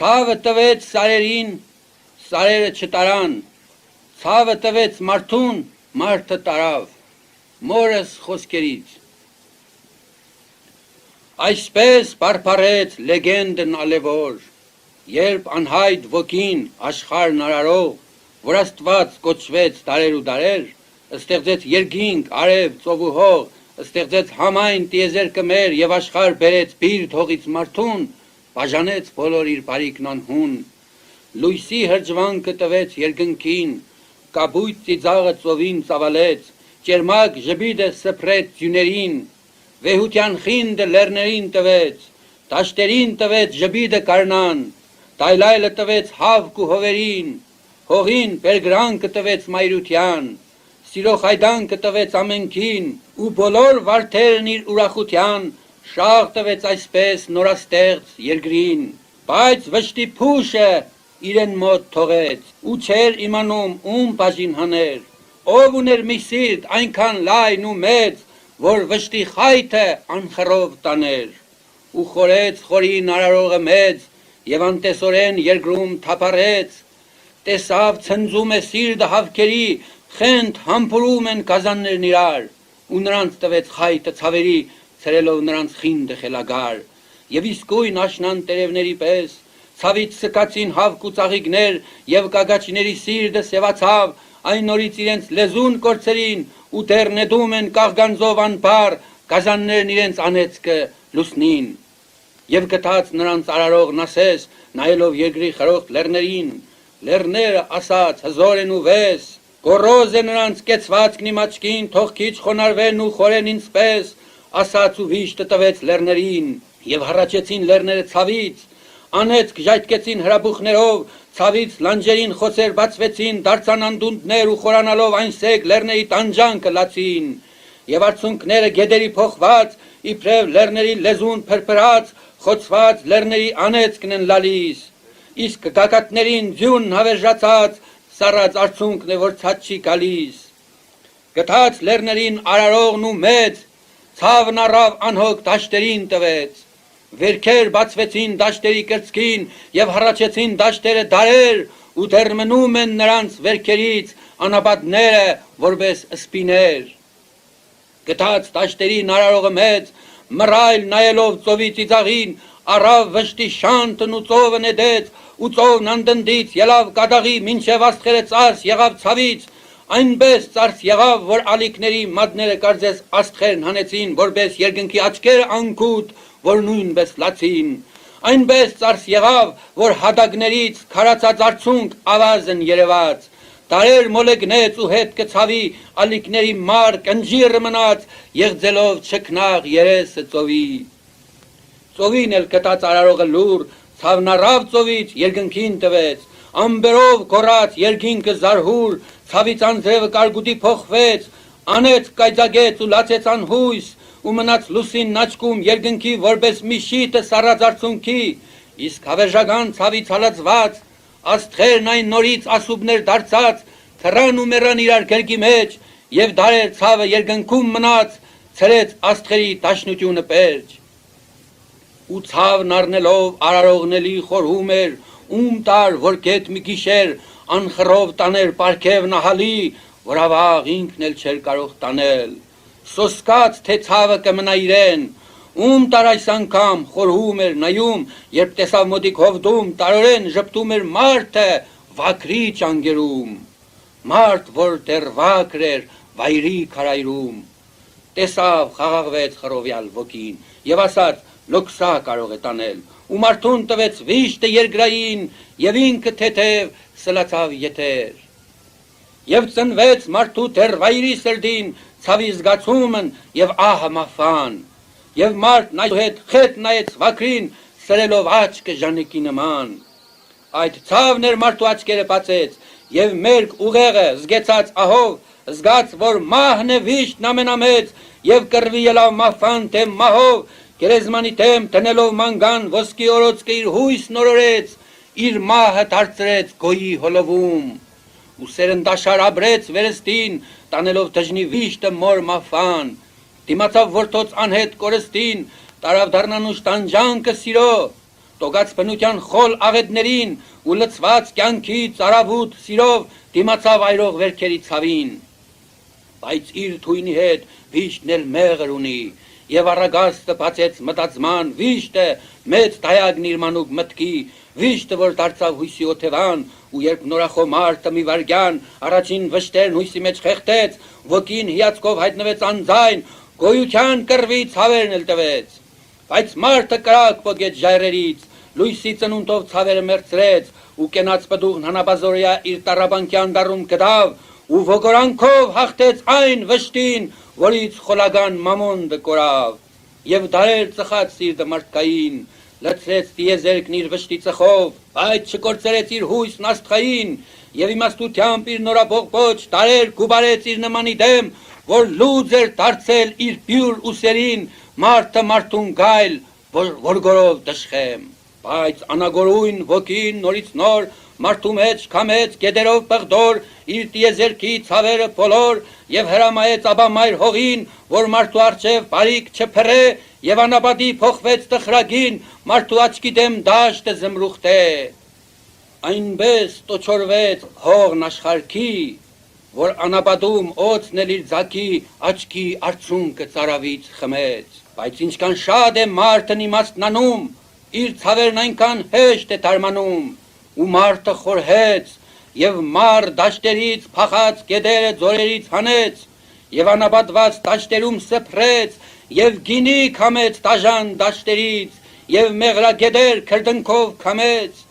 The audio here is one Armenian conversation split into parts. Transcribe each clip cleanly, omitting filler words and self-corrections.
Ցավը տվեց սարերին, սարերը չտարան, ցավը տվեց մարդուն, մարդը տարավ, մորս խոսքերից։ Այսպես պարփառեց լեգենդն ալևոր, երբ անհայտ ոգին աշխարհն արարող, որ Աստված կոչվեց դարեր ու դարեր, ստեղծեց երկինք, արև, ծով ու հող, ստեղծեց համայն տիեզերքը մեր եւ աշխարհ բերեց բիրտ հողից մարդուն, բաժանեց բոլոր իր բարիքն անհուն, լույսի հրճվանքը տվեց երկնքին, կապույտ ծիծաղը ծովին ծավալեց, ճերմակ ժբիդը սփռեց ձյուներին, վեհության խինդը լեռներին տվեց, դաշտերին տվեց ժբիդը կարնան, տայլայլը տվեց հավք ու հովերին, հողին բերգրանքը տվեց մայրության, սիրո խայդանքը տվեց ամենքին, ու բոլոր վարդերն իր ուրախության, շաղ տվեց այսպես նորաստեղծ երկրին, բայց վշտի փուշը իրեն մոտ թողեց, ու չէր իմանում ում բաժին հաներ, ով ուներ մի սիրտ այնքան լայն ու մեծ, որ վշտի խայթը անխռով տաներ, ու խորեց խորին արարողը մեծ, եւ անտեսորեն երկրում թափառեց, տեսավ ցնծում է սիրտը հավքերի, խենթ համբուրում են գազաններն իրար, ու նրանց տվեց խայտը ցավերի, ցրելով նրանց խինդը խելագար, եւ իսկույն աշնան տերևների պես, ցավից սկացին հավք ու ծաղիկներ, եւ կագաչիների սիրտը սևացավ, այն նորից իրենց լեզուն կորցրին, ու դեռ նետում են կաղգանձով անբար, գազաններն իրենց անեծքը լուսնին, եւ գտած նրանց արարողն ասես, նայելով երկրի խրոխտ լեռներին, լեռները ասաց հզոր են ու վես, գոռոզ է նրանց կեցվածքն իմ աչքին, թող քիչ խոնարհվեն ու խորեն ինձպես, ասաց ու վիշտը տվեց լեռներին, եւ հառաչեցին լեռները ցավից, անեծք ժայթքեցին հրաբուխներով, ցավից լանջերին խոցեր բացվեցին, դարձան անդունդներ ու խորանալով այնսեք լեռների տանջանքը լացին, եւ արցունքները գետերի փոխված, իբրև լեռների լեզուն փրփրած, խոցված լեռների անեծքն են լալիս, իսկ գագաթներին ձյուն հավերժացած, սառած արցունքն է, որ ցած չի գալիս, գթած լեռներին արարողն ու մեծ, ցավն առավ անհոգ դաշտերին տվեց, վերքեր բացվեցին դաշտերի կրծքին եւ հառաչեցին դաշտերը դարեր ու դեռ մնում են նրանց վերքերից անապատները որպես սպիներ, գթած դաշտերին արարողը մեծ, մռայլ նայելով ծովի ծիծաղին, առավ վշտի շանթն ու ծովը նետեց, ու ծովն անդնդից ելավ կադաղի մինչև աստղերը ծարս եղավ ցավից, այնպես ծարս եղավ, որ ալիքների մատները կարծես աստղերն հանեցին, որպես երկնքի աչքերը անկուտ, որ նույնպես լացին, այնպես ծարս եղավ, որ հատակներից քարացած արցունք ավազն երևաց, դարեր մոլեգնեց ու հետ կցավի ալիքների մար կնջիրը մնաց, եղձելով չքնաղ երեսը ծովի, ծովին էլ կտած արարողը լուր, ցավն առավ ծովից երկնքին տվեց, ամբերով գոռաց երկինքը զարհուր, ցավից անձրևը կարգուտի փոխվեց, անեց կայծակեց ու լացեց անհույս, ու մնաց լուսինն աչքում երկնքի որպես մի շիտը սառած արցունքի, իսկ հավերժական ցավից հալածված, աստղերն այն նորից ասուբներ դարձած, թռան ու մեռան իրար գերկի մեջ, եւ դարեր ցավը երկնքում մնաց, ցրեց աստղերի դաշնությունը պերճ, ու ցավն առնելով արարողնելի խորհում էր, ում տար, որ գետ մի գիշեր անխռով տաներ պարգև նահալի, որ ավաղ ինքն էլ չէր կարող տանել, սոսկաց թե ցավը կմնա իրեն, ում տար այս անգամ խորհում էր նայում, երբ տեսավ մոտիկ հովդում, տարորեն ժպտում էր մարդը վակրի ճանգերում, մարդ, որ դեռ վակր էր վայրի քարայրում, տեսավ խաղաղվեց խռովյալ ոգին, եւ ասաց, լոքսա կարող է տանել, ու մարդուն տվեց վիշտը երկրային, եւ ինքը թեթև սլացավ եթեր, եւ ծնվեց մարդու դեռ վայրի սրդին, ցավի զգացումն եւ ահը մահվան, եւ մարդն այդուհետ խետ նայեց վակրին, սրելով աչքը ժանեկի նման, այդ ցավն էր մարդու աչքերը բացեց, եւ մերկ ուղեղը զգեցած ահով, զգաց, որ մահն է վիշտն ամենամեծ, եւ կռվի ելավ մահվան դեմ մահով, գերեզմանի դեմ դնելով մանգան ոսկի օրոցքը իր հույսն օրորեց, իր մահը դարձրեց գոյի հոլովում, ու սերնդաշար ապրեց վերստին, տանելով դժնի վիշտը մոր մահվան, դիմացավ որդոց անհետ կորստին, տարավ դառնանուշ տանջանքը սիրո, ստոգած բնության խոլ աղետներին ու լցված կյանքի ծարավուտ սիրով դիմացավ այրող վերքերի ցավին։ Բայց իր թույնի հետ վիշտն էլ մեղր ունի, եւ առագաստը բացեց մտածման, վիշտը մեծ դայագն իր մանուկ մտքի, վիշտը որ դարձավ հույսի օթևան, ու երբ նորախոմարտը մի վարգյան առաջին վշտերն հույսի մեջ խեղդեց, ոգին հիացքով հայտնվեց անձայն, գոյության կռվի ցավերն էլ տվեց։ Բայց մարդը կրակ պոկեց ժայռերից, լույսի ծնունդով ցավերը մերձրեց, ու կենաց պդուղն հանաբազորյա իր տառաբանկյան դառում գտավ, ու ոգորանքով հաղթեց այն վշտին, որից խոլագան մամոնդը կորավ, եւ դարեր ծխած սիրտը մարդկային, լցրեց տիեզերքն իր վշտի ծխով, բայց չկործրեց իր հույսն աստղային, եւ իմաստությամբ իր նորաբողբոջ դարեր գուբարեց իր նմանի դեմ, որ լուծ էր դարձել իր բյուր ուսերին, մարդը մարդուն գայլ, որ գորով դժխեմ, բայց անագորույն ոգին նորից նոր մարդու մեջ քամեց գետերով պղդոր իր տիեզերքի ցավերը բոլոր եւ հրամայեց աբամայր հողին, որ մարդու առջև բարիք չփռե եւ անապատի փոխվեց տխրագին, մարդու աչքի դեմ դաշտը զմրուխտե։ Այնպես տոչորվեց հողն աշխարհքի, որ անապատում օծն էլ իր ձակի աչքի արցունքը ծարավից խմեց, բայց ինչքան շատ է մարդն իմաստնանում, իր ցավերն այնքան հեշտ է դարմանում, ու մարդը խորհեց, եւ մար դաշտերից փախած գետերը ձորերից հանեց, եւ անապատված դաշտերում սփռեց, եւ գինի քամեց դաժան դաշտերից, եւ մեղրագետեր քրդնքով քամեց,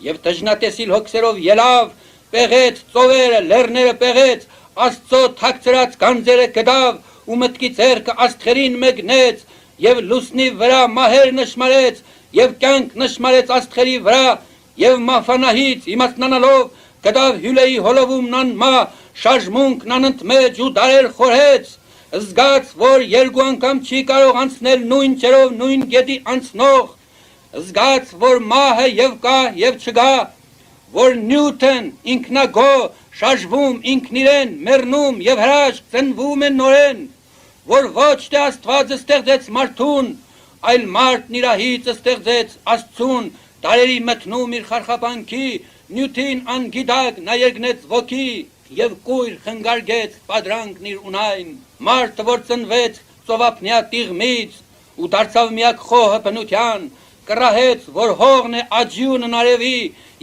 եւ տժնատեսիլ հոգսերով ելավ, պեղեց ծովերը, լեռները պեղեց, Աստծո թաքցրած գանձերը գտավ, ու մտքի ձեռքը աստղերին մեկնեց, եւ լուսնի վրա մահեր նշմարեց, եւ կյանք նշմարեց աստղերի վրա, եւ մահվանահից իմաստնանալով գտավ հյուլեի հոլովումն անմա, շարժմունքն անընդմեջ ու դարեր խորհեց, զգաց, որ երկու անգամ չի կարող անցնել նույն ջերով նույն գետի անցնող, զգաց, որ մահը եւ կա եւ չկա, որ նյութն ինքնագո շարժվում ինքն իրեն, մեռնում եւ հրաշք ծնվում են նորեն, որ ոչ թե Աստվածը ստեղծեց մարդուն, այլ մարդն իր հիծը ստեղծեց Աստծուն, դարերի մտնում իր խարխապանքի, նյութին անգիտակ նա երկնեց ոգի, եւ կույր խնգարգեց պատրանքն իր ունայն, մարդը որ ծնվեց ծովափնյա տիղմից, ու դարձավ միակ խոհը բնության, կռահեց, որ հողն է աջյունն արևի,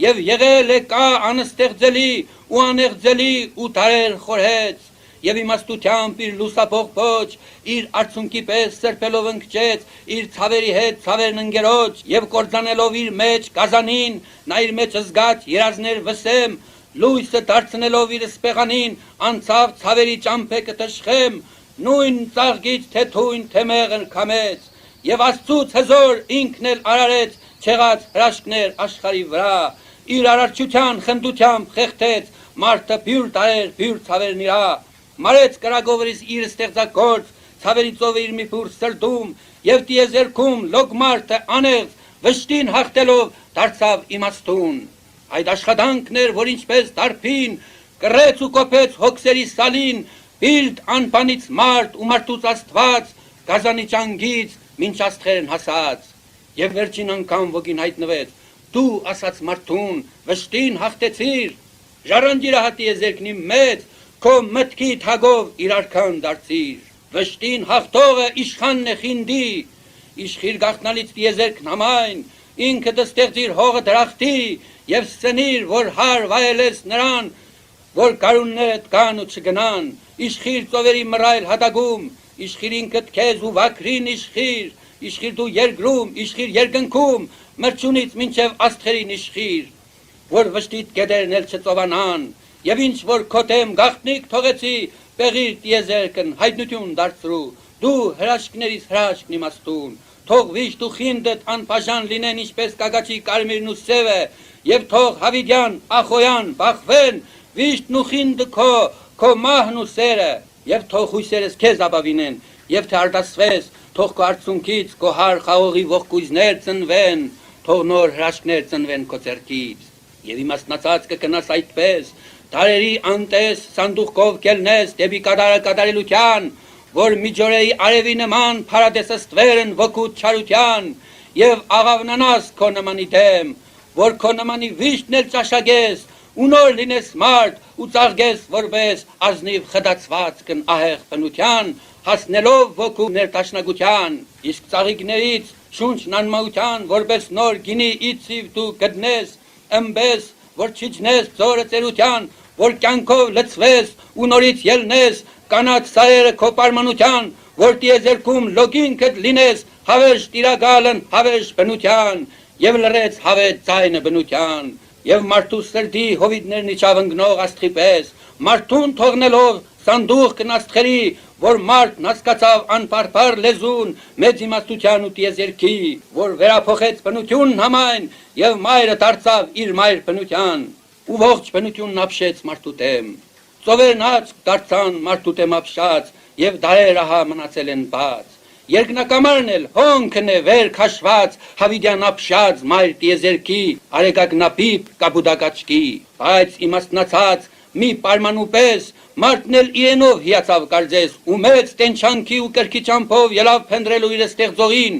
եւ եղել է կա անստեղծելի ու անեղծելի ու դարեր խորհեց, եւ իմաստությամբ իր լուսապող փոչ, իր արցունքի պես սրբելով ընկճեց, իր ցավերի հետ ցավերն ընկերոջ, եւ կործանելով իր մեջ գազանին, նա իր մեջ զգաց երազներ վսեմ, լույսը դարձնելով իր սպեղանին, անցավ ցավերի ճամփեկը տշխեմ, նույն ծաղկից թե թույն թե մեղր քամեց, եւ Աստծուց հզոր ինքն էլ արարեց չեղած հրաշքներ աշխարհի վրա, իր արարչության խնդությամբ խեղդեց մարդը բյուր տարեր բյուր ցավերն իրա, մարեց կրագովերից իր ստեղծագործ, ցավերի ծովը իր մի փուր սրդում, եւ տիեզերքում լոկ մարդը անեղծ վշտին հաղթելով դարձավ իմաստուն։ Այդ աշխատանքն էր, որ ինչպես դարբին կռեց ու կոփեց հոգսերի սալին, բիլդ անբանից մարդ ու մարդուց Աստված, գազանի ճանգից մինչ աստղերն հասած, եւ վերջին անգամ ոգին հայտնվեց, դու ասաց մարդուն, վշտին հաղթեցիր, ժառանգիր տիեզերքնի մեծ, քո մտքի թագով իր արքան դարձիր, վշտին հաղթողը իշխանն է խինդի, իշխիր գաղտնալից տիեզերքն համայն, ինքը դստեղծիր հողը դրախտի, եւ սնիր, որ հար վայելես նրան, որ կարուններդ կան ու չգնան, իշխիր ծովերի մռայլ հատագում, իշխիր ինքդ քեզ ու վակրին իշխիր դու երկրում, իշխիր երկնքում, մրջունից մինչև աստղերին իշխիր, որ վշտիդ գետերն էլ չծովանան, եւ ինչ որ քո դեմ գաղտնիք թողեցի, պեղիր տիեզերքն հայտնություն դարձրու, դու հրաշքներից հրաշքն իմաստուն, թող վիշտ ու խինդդ անբաժան լինեն ինչպես կագաչի կարմիրն ու սևը, եւ թող հավիդյան, ախոյան, բախվեն, վիշտն ու խինդը քո մահն ու սերը, եւ թող հույսերս քեզ ապավինեն, եւ թե արտասվես, թող քո արցունքից քո հար խաղողի ողկույզներ ծնվեն, թող նոր հրաշքներ ծնվեն քո ձեռքից, եւ իմաստնացած կգնաս այդպես, դարերի անտես սանդուղքով կելնես դեպի կատարելության, որ միջորեի արևի նման փարադեսստվեր են ոգուտ չարության, եւ աղավնանաս քո նմանի դեմ, որ քո նմանի վիշտն էլ ճաշակես, ու նոր լինես մարդ, ու ծաղկես որպես ազնիվ խդացված կն ահեղ բնության, հասնելով ոգու ներտաշնակության, իսկ ծաղիկներից շունչն անմահության, որպես նոր գինի իցիվ դու գտնես, ըմբես, որ չիջնես ձորը ծերության, որ կյանքով լցվես ու նորից ելնես, կանաչ սարերը քո պարմանության, որ տիեզերքում լոգինքդ լինես, հավերժ տիրագալն հավերժ բնության, եւ լրեց հավետ ձայնը բնության, եւ մարդու սրդի հովիդներն իջավ ընկնող աստղի պես, մարդուն թողնելով սանդուղ կնաստղերի, որ մարդն հասկացավ անպարփար լեզուն մեծ իմաստության ու տիեզերքի, որ վերափոխեց բնությունն համայն եւ մայրը դարձավ իր մայր բնության, ու ողջ բնությունն ապշեց մարդու դեմ, ծովերն աչք դարձան մարդու դեմ ապշած եւ դարեր ահա մնացել են բաց, երկնակամարն էլ հոնքն է վեր քաշված հավիդյան ապշած մայր տիեզերքի, արեգագնապիպ կապուդակաչկի, բայց իմաստնացած մի պարմանու պես մարդն էլ իրենով հիացավ կարծես ու մեծ տենչանքի ու կրքի ճամփով ելավ փնտրելու իր ստեղծողին,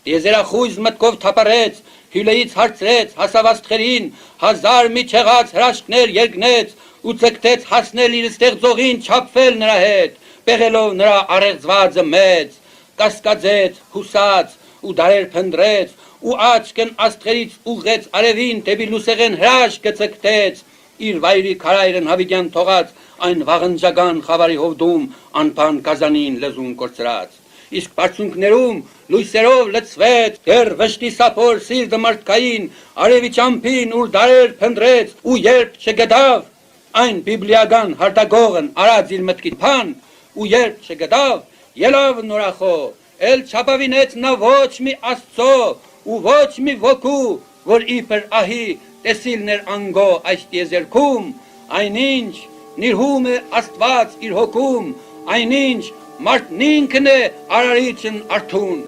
տիեզերախույզ մտքով թափառեց, հյուրեից հարցրեց, հասավ աստղերին, հազար մի չեղած հրաշքներ երգնեց ու ցկտեց հասնել իր ստեղծողին, չափվել նրա հետ, պեղելով նրա առեղծվածը մեծ, կասկածեց, հուսած ու դարեր փնտրեց ու աչքն աստղերից ուղղեց արևին դեպի լուսեղեն հրաշքը ցկտեց, իր վայրի քարայրն հավիդյան թողած այն վաղնջական խավարի հովդում անփան կազանին լեզուն կորցրած, իսկ բարձունքներում լույսերով լցվեց դեռ վշտի սափոր սիրտը մարդկային, արևի ճամփին ուր դարեր փնտրեց ու երբ չգտավ այն բիբլիական հարտագողն արած իր մտքի փան ու երբ չգտավ ելավ նորախո, էլ չապավինեց նա ոչ մի աստծո ու ոչ մի ոգու, որ իբր ահի տեսիլներ անգո այս տիեզերքում, այնինչ նիրհում է Աստված իր հոգում, այնինչ մարդն ինքն է արարիչն արթուն։